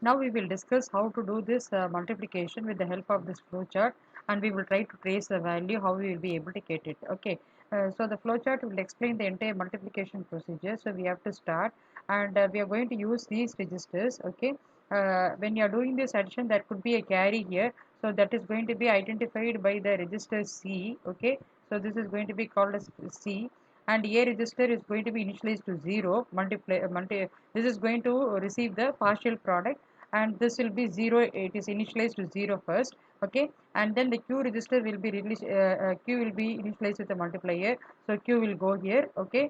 Now we will discuss how to do this multiplication with the help of this flowchart, and we will try to trace the value how we will be able to get it. Okay. So the flowchart will explain the entire multiplication procedure. So we have to start, and we are going to use these registers. Okay. When you are doing this addition, there could be a carry here. So that is going to be identified by the register C. Okay. So this is going to be called as C, and A register is going to be initialized to 0. This is going to receive the partial product, and this will be 0. It is initialized to 0 first. Okay, and then the q register will be released, q will be initialized with the multiplier, so q will go here. Okay.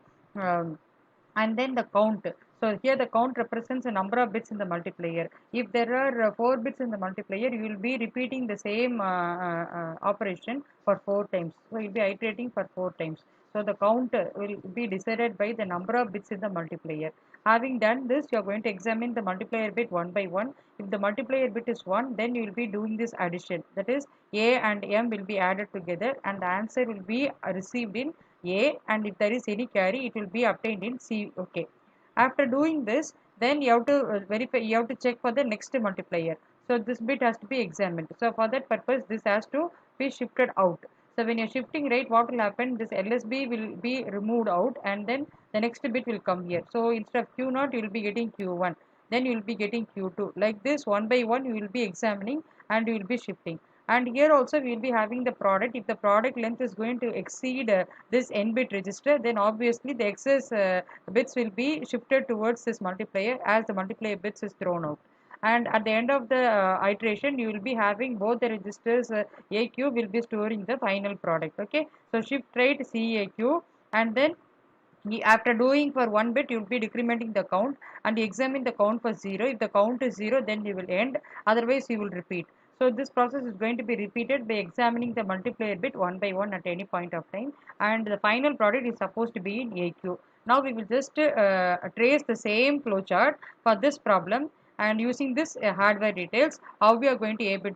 And then the count. So here the count represents the number of bits in the multiplier. If there are 4 bits in the multiplier, you will be repeating the same operation for 4 times. So you will be iterating for 4 times. So the count will be decided by the number of bits in the multiplier. Having done this, you are going to examine the multiplier bit one by one. If the multiplier bit is 1, then you will be doing this addition. That is, a and m will be added together, and the answer will be received in a, and if there is any carry, it will be obtained in C. Okay. After doing this, then you have to verify, you have to check for the next multiplier. So this bit has to be examined. So for that purpose, this has to be shifted out. So when you're shifting right, what will happen? This LSB will be removed out, and then the next bit will come here. So instead of Q0, you will be getting Q1. Then you will be getting Q2. Like this, one by one, you will be examining and you will be shifting. And here also we will be having the product. If the product length is going to exceed this n bit register, then obviously the excess bits will be shifted towards this multiplier as the multiplier bits is thrown out. And at the end of the iteration, you will be having both the registers. AQ will be storing the final product. Okay, so shift right CAQ, and then after doing for one bit, you will be decrementing the count, and you examine the count for 0. If the count is 0, then you will end, otherwise you will repeat. So this process is going to be repeated by examining the multiplier bit one by one at any point of time, and the final product is supposed to be in AQ. Now we will just trace the same flowchart for this problem, and using this hardware details, how we are going to able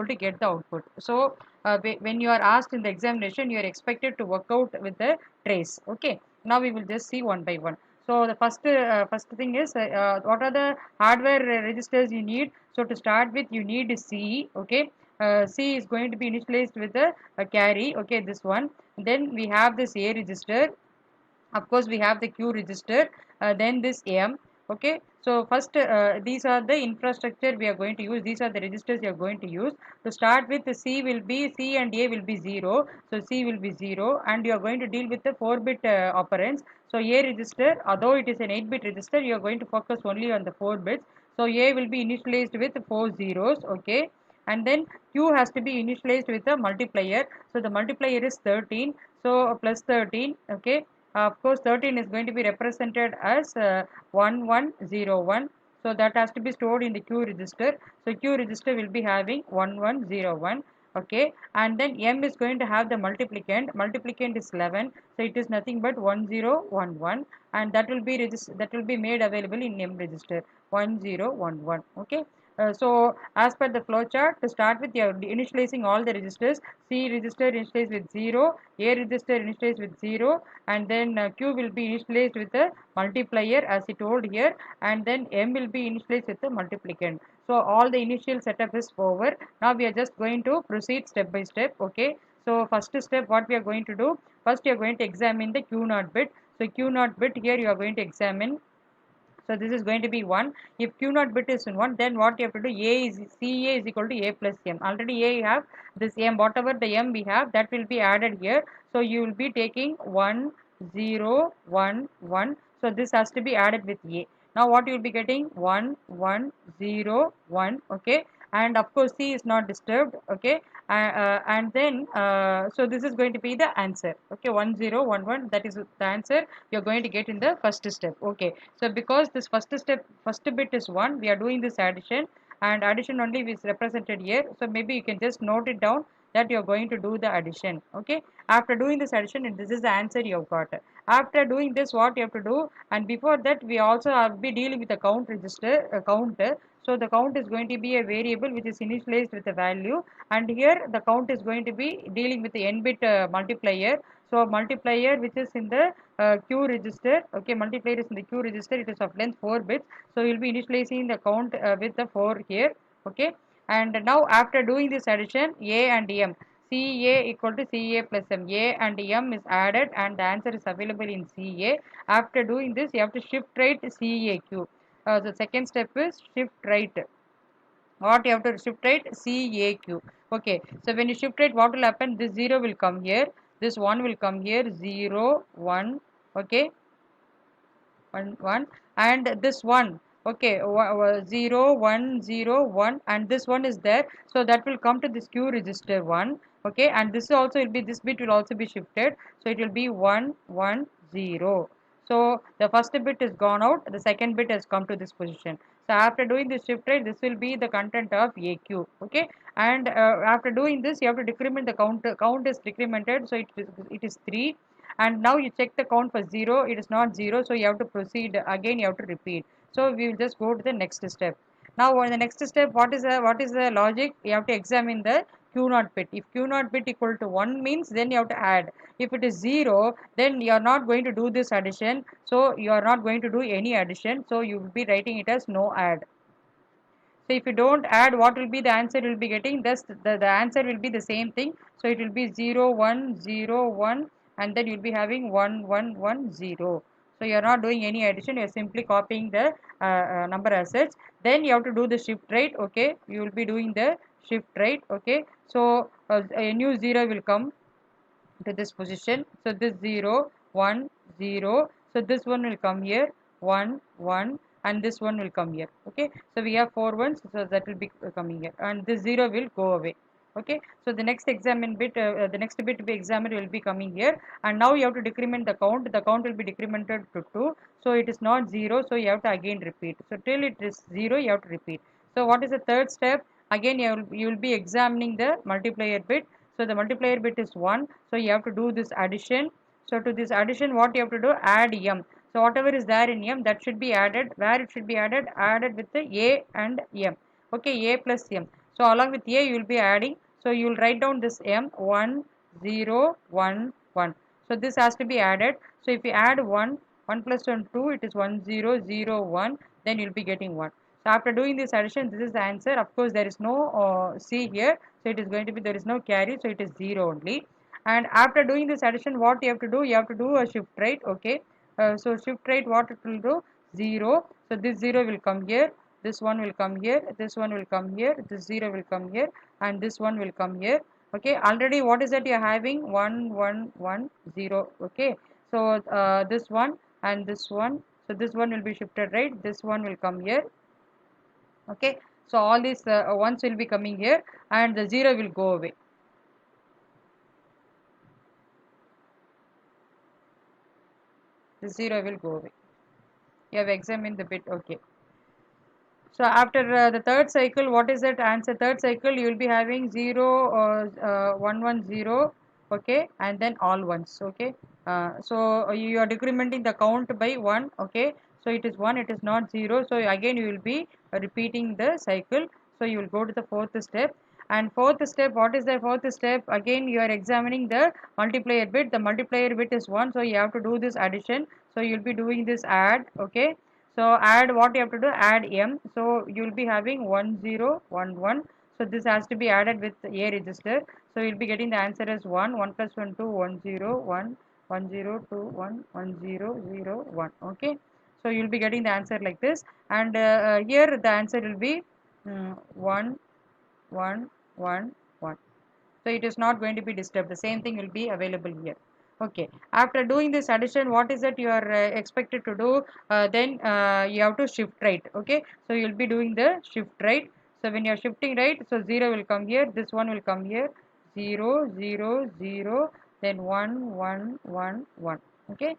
to get the output. So when you are asked in the examination, you are expected to work out with the trace. Okay. Now we will just see one by one. So the first thing is, what are the hardware registers you need. So to start with, you need C. Okay. C is going to be initialized with a carry. Okay, this one. Then we have this A register. Of course, we have the Q register. Then this M. Okay. So first, these are the infrastructure we are going to use. These are the registers you are going to use. To start with, the C will be C and A will be 0. So C will be 0, and you are going to deal with the 4-bit operands. So A register, although it is an 8-bit register, you are going to focus only on the 4 bits. So A will be initialized with 4 zeros. Okay, and then Q has to be initialized with a multiplier. So the multiplier is 13. So plus 13. Okay. Of course, 13 is going to be represented as 1101. So that has to be stored in the Q register. So Q register will be having 1101. Okay, and then M is going to have the multiplicand. Multiplicand is 11, so it is nothing but 1011, and that will be that will be made available in M register 1011. Okay. So as per the flow chart, to start with, you are initializing all the registers. C register initialized with 0, A register initialized with 0, and then Q will be initialized with a multiplier as it told here, and then M will be initialized with the multiplicand. So all the initial setup is over. Now we are just going to proceed step by step. Okay. So first step, what we are going to do, first you are going to examine the Q0 bit. So Q0 bit here you are going to examine. So this is going to be 1. If Q0 bit is in 1, then what you have to do, A is CA is equal to A plus M. Already A you have this M, whatever the M we have, that will be added here. So you will be taking 1, 0, 1, 1. So this has to be added with A. Now what you will be getting, 1, 1, 0, 1. Okay. And of course C is not disturbed. Okay. And then so this is going to be the answer. Okay, 1011, that is the answer you're going to get in the first step. Okay, so because this first bit is 1, we are doing this addition, and addition only is represented here. So maybe you can just note it down that you're going to do the addition. Okay, after doing this addition, and this is the answer you have got. After doing this, what you have to do, and before that, we also have be dealing with the count register counter. So the count is going to be a variable which is initialized with a value, and here the count is going to be dealing with the n bit multiplier. So multiplier which is in the Q register, okay, multiplier is in the Q register, it is of length 4 bits. So you will be initializing the count with the 4 here, okay. And now after doing this addition, A and M, CA equal to CA plus M, A and M is added and the answer is available in CA. After doing this, you have to shift right CAQ. The second step is shift right. What you have to shift right? CAQ. Okay. So when you shift right, what will happen? This 0 will come here. This 1 will come here. 0, 1. Okay. 1, 1. And this 1. Okay. 0, 1, 0, 1. And this 1 is there. So that will come to this Q register 1. Okay. And this also will be, this bit will also be shifted. So it will be 1, 1, 0. So the first bit is gone out. The second bit has come to this position. So after doing this shift right, this will be the content of AQ. Okay. And after doing this, you have to decrement the count. Count is decremented. So it is 3. And now you check the count for 0. It is not 0. So you have to proceed again. You have to repeat. So we will just go to the next step. Now on the next step, what is the logic? You have to examine the Q naught bit. If Q naught bit equal to 1 means, then you have to add. If it is 0, then you are not going to do this addition. So you are not going to do any addition. So you will be writing it as no add. So if you don't add, what will be the answer you will be getting? Thus the answer will be the same thing. So it will be 0, 1, 0, 1, and then you will be having 1, 1, 1, 0. So you are not doing any addition, you are simply copying the number as such. Then you have to do the shift right, okay. You will be doing the shift right, okay. So a new 0 will come to this position. So this 0, 1, 0. So this one will come here, 1, 1, and this one will come here. Okay. So we have 4 ones, so that will be coming here, and this 0 will go away. Okay. So the next the next bit to be examined will be coming here, and now you have to decrement the count. The count will be decremented to 2. So it is not 0. So you have to again repeat. So till it is 0, you have to repeat. So what is the third step? Again, you will be examining the multiplier bit. So the multiplier bit is 1. So you have to do this addition. So to this addition, what you have to do? Add M. So whatever is there in M, that should be added. Where it should be added? Added with the A and M. Okay, A plus M. So along with A, you will be adding. So you will write down this M, 1, 0, 1, 1. So this has to be added. So if you add 1, 1 plus 1, 2, it is 1, 0, 0, 1. Then you will be getting 1. So after doing this addition, this is the answer. Of course, there is no C here. So it is going to be, there is no carry. So it is 0 only. And after doing this addition, what you have to do? You have to do a shift right. Okay. So shift right, what it will do? 0. So this 0 will come here. This one will come here. This one will come here. This 0 will come here. And this one will come here. Okay. Already what is that you are having? 1, 1, 1, 0. Okay. So this one and this one. So this one will be shifted right. This one will come here. Okay. So all these ones will be coming here and the 0 will go away. The 0 will go away. You have examined the bit. Okay. So after the third cycle, what is that answer? Third cycle, you will be having 0, 1, 1, 0, okay, and then all ones, okay. So you are decrementing the count by 1, okay. So it is 1, it is not 0. So again, you will be repeating the cycle. So you will go to the fourth step. And fourth step, what is the fourth step? Again, you are examining the multiplier bit. The multiplier bit is 1, so you have to do this addition. So you will be doing this add, okay. So add, what you have to do? Add M. So you will be having 1, 0, 1, 1. So this has to be added with A register. So you will be getting the answer as 1, 1 plus 1, 2, 1, 0, 1, 1, 0, 2, 1, 1, 0, 0, 1. Okay. So you will be getting the answer like this. And here the answer will be 1, 1, 1, 1. So it is not going to be disturbed. The same thing will be available here. Okay. After doing this addition, what is that you are expected to do? Then you have to shift right. Okay. So you will be doing the shift right. So when you are shifting right, so 0 will come here. This one will come here. 0, 0, 0. Then 1, 1, 1, 1. Okay.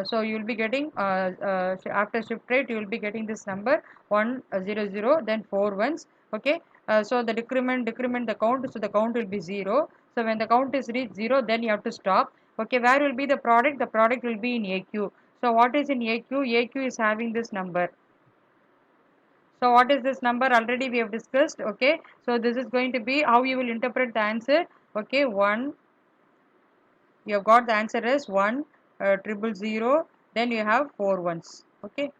So you will be getting after shift right, you will be getting this number 1, 0, 0. Then 4 ones. Okay. So the decrement the count, so the count will be 0. So when the count is reached 0, then you have to stop. Okay, where will be the product? The product will be in AQ. So what is in AQ? AQ is having this number. So what is this number? Already we have discussed. Okay, so this is going to be how you will interpret the answer. Okay, 1, You have got the answer as 1 triple 0, then you have 4 ones. Okay.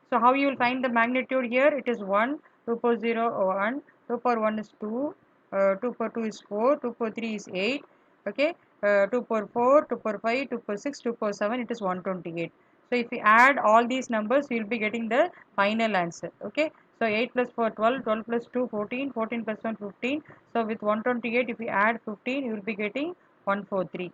So how you will find the magnitude here? It is 1, 2 power 0, 1, 2 power 1 is 2, 2 power 2 is 4, 2 power 3 is 8, okay, 2 power 4, 2 power 5, 2 power 6, 2 power 7, it is 128. So if you add all these numbers, you will be getting the final answer, okay. So 8 plus 4, 12, 12 plus 2, 14, 14 plus 1, 15. So with 128, if you add 15, you will be getting 143.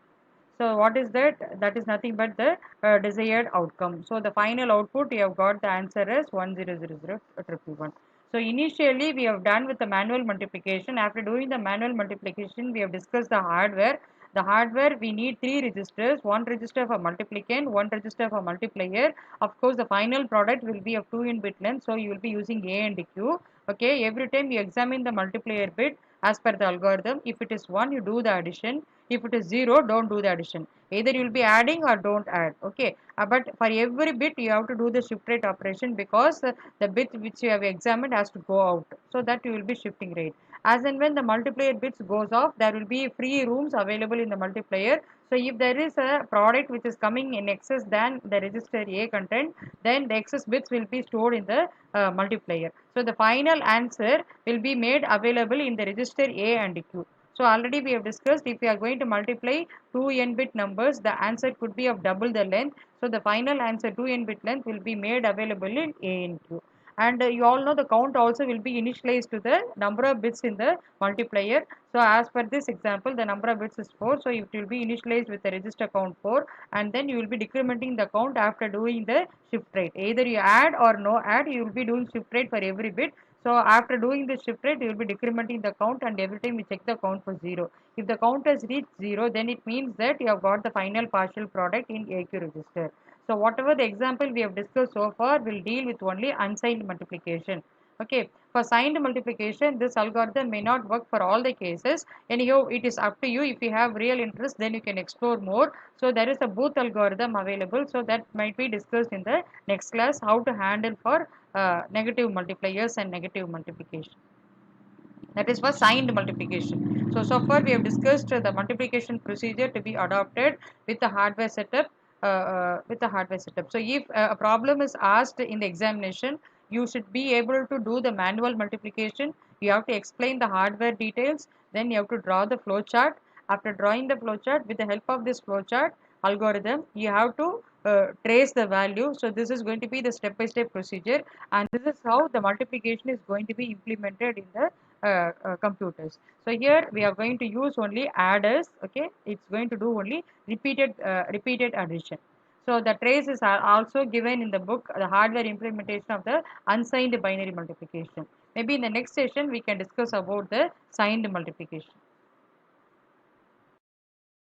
So what is that? That is nothing but the desired outcome. So the final output you have got the answer as 10000111. So initially we have done with the manual multiplication. After doing the manual multiplication, we have discussed the hardware. The hardware we need three registers, one register for multiplicand, one register for multiplier. Of course, the final product will be of 2 in bit length, so you will be using A and Q. Okay, every time you examine the multiplier bit as per the algorithm. If it is 1, you do the addition. If it is 0, don't do the addition. Either you will be adding or don't add. Okay, but for every bit you have to do the shift right operation, because the bit which you have examined has to go out, so that you will be shifting right. As and when the multiplier bits goes off, there will be free rooms available in the multiplier. So if there is a product which is coming in excess than the register A content, then the excess bits will be stored in the multiplier. So the final answer will be made available in the register A and Q. So already we have discussed, if you are going to multiply two n bit numbers, the answer could be of double the length. So the final answer 2n bit length will be made available in A and Q. And you all know the count also will be initialized to the number of bits in the multiplier. So as per this example, the number of bits is 4. So it will be initialized with the register count 4, and then you will be decrementing the count after doing the shift right. Either you add or no add, you will be doing shift right for every bit. So after doing the shift rate, you will be decrementing the count, and every time you check the count for 0. If the count has reached 0, then it means that you have got the final partial product in AQ register. So whatever the example we have discussed so far will deal with only unsigned multiplication. Okay, for signed multiplication, this algorithm may not work for all the cases. Anyhow, it is up to you. If you have real interest, then you can explore more. So there is a Booth algorithm available. So that might be discussed in the next class, how to handle for negative multipliers and negative multiplication. That is for signed multiplication. So far we have discussed the multiplication procedure to be adopted with the hardware setup. So if a problem is asked in the examination, you should be able to do the manual multiplication. You have to explain the hardware details. Then you have to draw the flow chart. After drawing the flow chart, with the help of this flow chart algorithm, you have to trace the value. So this is going to be the step-by-step procedure, and this is how the multiplication is going to be implemented in the computers. So here we are going to use only adders. Okay, it's going to do only repeated addition. So the trace is also given in the book, the hardware implementation of the unsigned binary multiplication. Maybe in the next session we can discuss about the signed multiplication.